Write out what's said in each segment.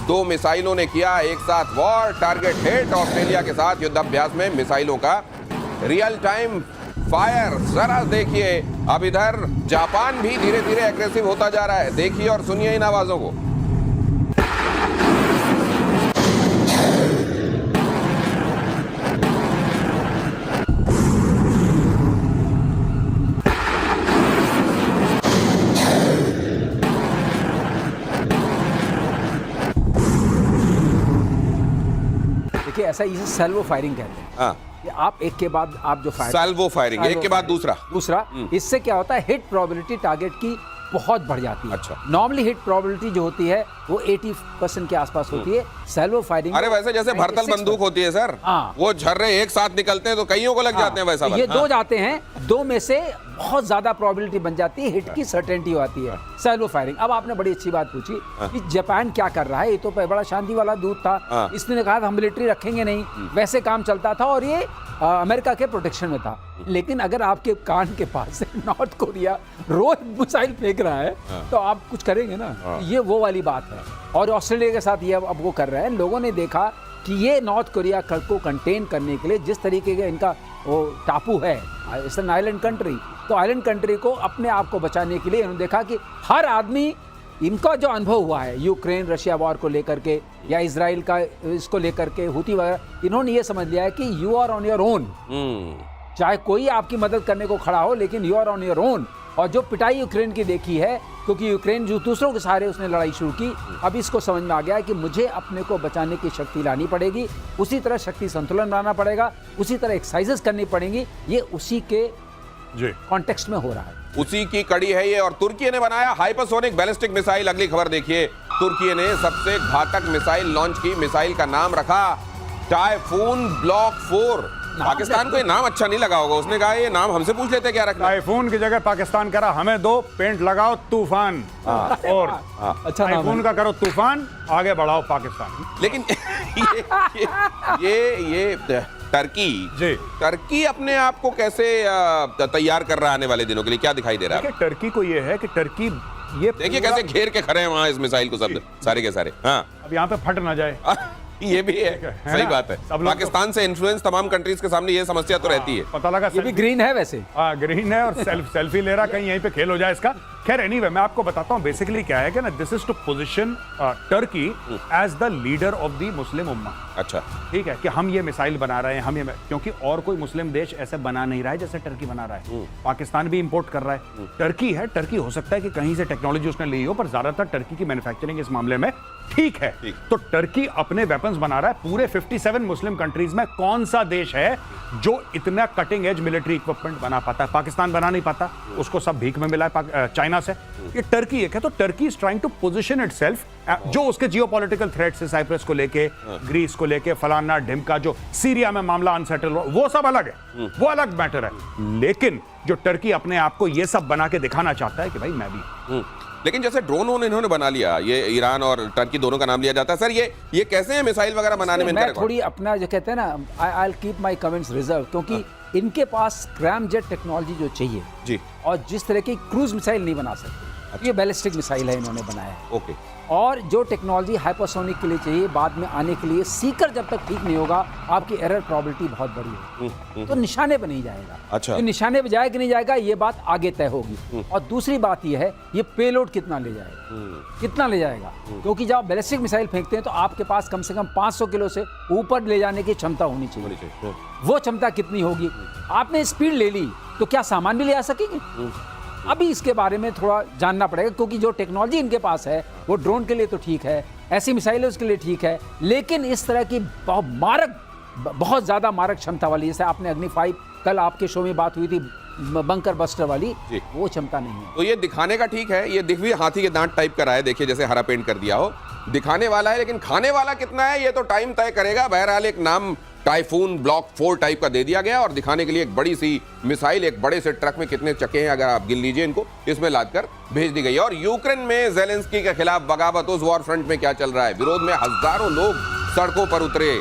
2 मिसाइलों ने किया एक साथ वॉर, टारगेट हिट। ऑस्ट्रेलिया के साथ युद्धाभ्यास में मिसाइलों का रियल टाइम फायर। जरा देखिए, अब इधर जापान भी धीरे धीरे एग्रेसिव होता जा रहा है। देखिए और सुनिए इन आवाजों को। देखिए, ऐसा इसे सैल्वो फायरिंग कहते हैं। हाँ, कि आप एक के बाद आप जो फायर, सैल्वो फायरिंग, एक के बाद दूसरा। इससे क्या होता है, हिट प्रोबेबिलिटी टारगेट की बहुत बढ़ जाती है। अच्छा। नॉर्मली हिट प्रोबेबिलिटी जो होती है वो 80% के आसपास होती है। सैल्वो फायरिंग, अरे वैसे जैसे भरतल बंदूक होती है सर, हाँ। वो झर्रे एक साथ निकलते हैं तो कईयों को लग जाते हैं वैसा ये वाला। 2 जाते हैं, 2 में से बहुत ज्यादा प्रोबेबिलिटी बन जाती है, हिट की सर्टेनिटी आती है सैल्वो फायरिंग। अब आपने बड़ी अच्छी बात पूछी कि जापान क्या कर रहा है। ये तो बड़ा शांति वाला दूत था, इसने कहा था हम मिलिट्री रखेंगे नहीं, वैसे काम चलता था और ये अमेरिका के प्रोटेक्शन में था। लेकिन अगर आपके कान के पास से नॉर्थ कोरिया रोज मिसाइल फेंक रहा है तो आप कुछ करेंगे ना। ये वो वाली बात है। और ऑस्ट्रेलिया के साथ ये अब वो कर रहे हैं। लोगों ने देखा कि ये नॉर्थ कोरिया को कंटेन करने के लिए जिस तरीके का इनका वो टापू है, इट्स एन आइलैंड कंट्री, तो आइलैंड कंट्री को अपने आप को बचाने के लिए इन्होंने देखा कि हर आदमी, इनका जो अनुभव हुआ है यूक्रेन रशिया वॉर को लेकर के या इजराइल का इसको लेकर के हुती वगैरह, इन्होंने ये समझ लिया है कि you are on your own. चाहे कोई आपकी मदद करने को खड़ा हो, लेकिन you are on your own. और जो पिटाई यूक्रेन की देखी है, क्योंकि यूक्रेन जो दूसरों के सहारे उसने लड़ाई शुरू की, अब इसको समझ में आ गया है कि मुझे अपने को बचाने की शक्ति लानी पड़ेगी, उसी तरह शक्ति संतुलन बनाना पड़ेगा, उसी तरह एक्सरसाइजेस करनी पड़ेंगी। ये उसी के कॉन्टेक्स्ट में हो रहा है, उसी की कड़ी है ये। और तुर्की ने बनाया हाइपरसोनिक बैलिस्टिक मिसाइल। अगली खबर देखिए, तुर्की ने सबसे घातक मिसाइल लॉन्च की। मिसाइल का नाम रखा टाइफून ब्लॉक 4। पाकिस्तान को ये नाम अच्छा नहीं लगा होगा, उसने कहा ये नाम हमसे पूछ लेते क्या रखना। टाइफून की जगह पाकिस्तान करा हमें दो पेंट लगाओ तूफान, और अच्छा टाइफून का करो तूफान, आगे बढ़ाओ पाकिस्तान। लेकिन ये टर्की अपने आप को कैसे तैयार कर रहा है आने वाले दिनों के लिए, क्या दिखाई दे रहा है? टर्की को ये है कि टर्की ये देखिए कैसे घेर के खड़े हैं वहां इस मिसाइल को सब सारे के सारे। हाँ, अब यहाँ पे फट ना जाए, ये भी है सही बात है। पाकिस्तान से इन्फ्लुएंस तमाम कंट्रीज के सामने ये समस्या तो रहती है। पता लगा ये भी ग्रीन है वैसे। ग्रीन है और सेल्फी ले रहा, कहीं यहीं पे खेल हो जाए इसका। खैर एनीवे, मैं आपको बताता हूं बेसिकली क्या है कि ना, this is to position Turkey as the leader of the Muslim उम्मा। अच्छा, ठीक है कि हम ये मिसाइल बना रहे हैं, हम ये, क्योंकि और कोई मुस्लिम देश ऐसे बना नहीं रहा है जैसे टर्की बना रहा है। पाकिस्तान भी इंपोर्ट कर रहा है, टर्की है। टर्की हो सकता है कि कहीं से टेक्नोलॉजी उसने ली हो, पर ज्यादातर टर्की की मैन्युफैक्चरिंग इस मामले में ठीक है। तो टर्की अपने वेपन्स बना रहा है। पूरे 57 मुस्लिम कंट्रीज में कौन सा देश है जो इतना कटिंग एज मिलिट्री इक्विपमेंट बना पाता है? पाकिस्तान बना नहीं पाता, उसको सब भीख में मिला है चाइना से। ये टर्की एक है, तो Turkey is trying to position itself, जो उसके जियोपॉलिटिकल थ्रेट्स है, साइप्रस को लेके, ग्रीस को लेके, फलाना ढिमका, जो सीरिया में मामला अनसेटल हो, वो सब अलग है, वो अलग मैटर है। लेकिन जो टर्की अपने आप को ये सब बना के दिखाना चाहता है कि भाई मैं भी। लेकिन जैसे ड्रोन इन्होंने बना लिया, ये ईरान और टर्की दोनों का नाम लिया जाता है सर, ये कैसे है मिसाइल वगैरह बनाने में? मैं थोड़ी अपना जो कहते हैं ना, I will keep my comments reserve, क्योंकि इनके पास स्क्रैमजेट टेक्नोलॉजी जो चाहिए जी, और जिस तरह की क्रूज मिसाइल नहीं बना सकते, ये बैलिस्टिक मिसाइल है इन्होंने बनाया है। ओके। और जो टेक्नोलॉजी हाइपरसोनिक के लिए चाहिए बाद में आने के लिए, सीकर जब तक ठीक नहीं होगा, आपकी एरर प्रोबेबिलिटी बहुत बड़ी है, तो निशाने पे नहीं जाएगा। अच्छा, तो निशाने पे जाएगा कि नहीं जाएगा ये बात आगे तय होगी। और दूसरी बात ये है, ये पेलोड कितना ले जाएगा, कितना ले जाएगा, क्योंकि जब आप बैलिस्टिक मिसाइल फेंकते हैं तो आपके पास कम से कम 500 किलो से ऊपर ले जाने की क्षमता होनी चाहिए। वो क्षमता कितनी होगी? आपने स्पीड ले ली तो क्या सामान भी ले आ सकेंगे? अभी इसके बारे में थोड़ा जानना पड़ेगा, क्योंकि जो टेक्नोलॉजी इनके पास है वो ड्रोन के लिए तो ठीक है, ऐसी मिसाइलें उसके लिए ठीक है, लेकिन इस तरह की बहुत ज़्यादा मारक क्षमता वाली, जैसे आपने अग्नि 5 कल आपके शो में बात हुई थी, बंकर बस्टर वाली, वो क्षमता नहीं है। तो ये दिखाने का ठीक है, ये दिख भी हाथी के दांत टाइप का है, देखिए जैसे हरा पेंट कर दिया हो, दिखाने वाला है, लेकिन खाने वाला कितना है ये तो टाइम तय करेगा। बहरहाल एक नाम टाइफून ब्लॉक 4 टाइप का दे दिया गया, और दिखाने के लिए एक बड़ी सी मिसाइल, एक बड़े से ट्रक में कितने चक्के हैं अगर आप गिन लीजिए इनको, इसमें लादकर भेज दी गई है। और यूक्रेन में ज़ेलेंस्की के खिलाफ बगावत, उस वॉर फ्रंट में क्या चल रहा है? विरोध में हजारों लोग सड़कों पर उतरे।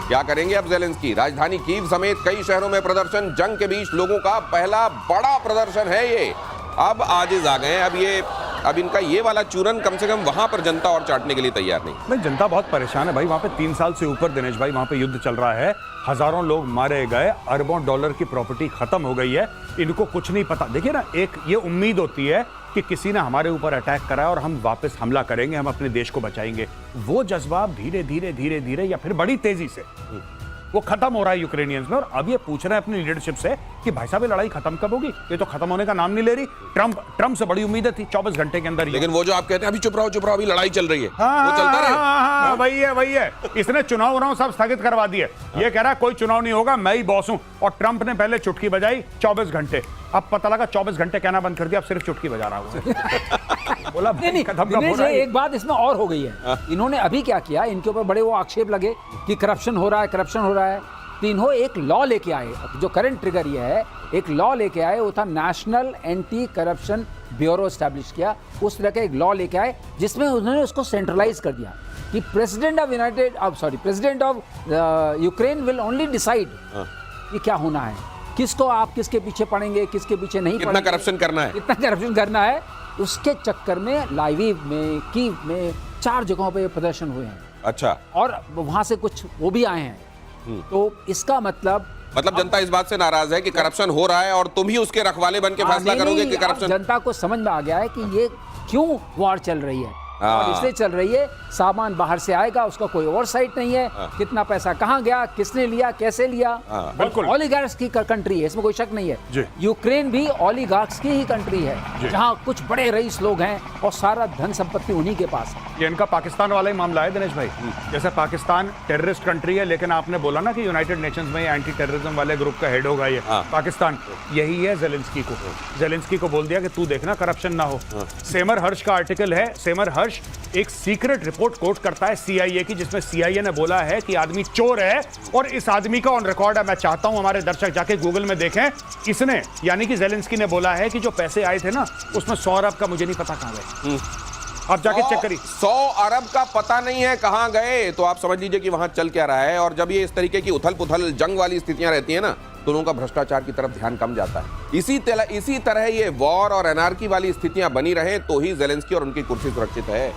क्या करेंगे अब ज़ेलेंस्की? राजधानी कीव समेत कई शहरों में प्रदर्शन, जंग के बीच लोगों का पहला बड़ा प्रदर्शन है ये। अब आजिज आ गए, अब ये अब इनका ये वाला चूरन कम से कम वहां पर जनता और चाटने के लिए तैयार नहीं। नहीं, जनता बहुत परेशान है भाई। वहां पे 3 साल से ऊपर दिनेश भाई वहां पे युद्ध चल रहा है, हजारों लोग मारे गए, अरबों डॉलर की प्रॉपर्टी खत्म हो गई है, इनको कुछ नहीं पता। देखिए ना, एक ये उम्मीद होती है कि किसी ने हमारे ऊपर अटैक करा और हम वापस हमला करेंगे, हम अपने देश को बचाएंगे। वो जज्बा धीरे धीरे धीरे धीरे या फिर बड़ी तेजी से वो खत्म हो रहा है यूक्रेनियंस में। और अब ये पूछ रहे हैं अपनी लीडरशिप से कि भाई साहब ये लड़ाई खत्म कब होगी? ये तो खत्म होने का नाम नहीं ले रही। ट्रम्प से बड़ी उम्मीदें थी 24 घंटे के अंदर। लेकिन वो जो आप कहते हैं अभी चुप रहो अभी लड़ाई चल रही है, वो चलता रहे। वही है। इसने चुनाव सब स्थगित करवा दिए। ये कह रहा है कोई चुनाव नहीं होगा, मैं ही बॉस हूं। और ट्रम्प ने पहले चुटकी बजाई 24 घंटे, अब पता लगा 24 घंटे कहना बंद कर दिया, अब सिर्फ चुटकी बजा रहा हूं। बोला नहीं, दिनेश जी, एक बात इसमें और हो गई है। इन्होंने अभी क्या किया, इनके ऊपर बड़े वो आक्षेप लगे कि करप्शन हो रहा है। तीनों एक लॉ लेके आए, जो करंट ट्रिगर ये है, एक लॉ लेके आए, वो था national anti corruption bureau establish किया। उस तरह का एक लॉ लेके आए जिसमें उन्होंने उसको सेंट्रलाइज कर दिया कि president of Ukraine will only decide कि क्या होना है, किसको आप किसके पीछे पड़ेंगे, किसके पीछे नहीं कितना पड़ेंगे, करप्शन करना है। उसके चक्कर में लाइव में, कीव में 4 जगहों पे प्रदर्शन हुए हैं। अच्छा, और वहां से कुछ वो भी आए हैं। तो इसका मतलब जनता इस बात से नाराज है कि करप्शन हो रहा है और तुम ही उसके रखवाले बन के फैसला करोगे कि करप्शन। जनता को समझ में आ गया है कि ये क्यों वॉर चल रही है, और इसलिए चल रही है, सामान बाहर से आएगा, उसका कोई ओवरसाइट नहीं है, कितना पैसा कहाँ गया, किसने लिया, कैसे लिया। बिल्कुल ओलिगार्क्स की कंट्री है, इसमें कोई शक नहीं है। यूक्रेन भी ओलिगार्क्स की ही कंट्री है, जहाँ कुछ बड़े रईस लोग हैं और सारा धन संपत्ति उन्हीं के पास है। ये इनका पाकिस्तान वाला ही मामला है दिनेश भाई। जैसे पाकिस्तान टेररिस्ट कंट्री है, लेकिन आपने बोला ना कि यूनाइटेड नेशंस में एंटी टेररिज्म वाले ग्रुप का हेड होगा ये पाकिस्तान। यही है जेलेंस्की को बोल दिया कि तू देखना करप्शन ना हो। सेमर हर्ष का आर्टिकल है। सेमर हर्ष एक सीक्रेट रिपोर्ट कोट करता है CIA की, जिसमें CIA ने बोला है कि आदमी चोर है और इस आदमी का ऑन रिकॉर्ड है। मैं चाहता हूं हमारे दर्शक जाके गूगल में देखें। इसने यानी कि जेलेंस्की ने बोला है कि जो पैसे आए थे ना, उसमें 100 अरब का मुझे नहीं पता कहां गए। आप जाके चेक करिए, 100 अरब का पता नहीं है कहां गए। तो आप समझ लीजिए कि वहां चल क्या रहा है। और जब ये इस तरीके की उथल पुथल जंग वाली स्थितियां रहती है ना, तो लोगों का भ्रष्टाचार की तरफ ध्यान कम जाता है। इसी तरह ये वॉर और एनार्की वाली स्थितियां बनी रहे तो ही जेलेंस्की और उनकी कुर्सी सुरक्षित है।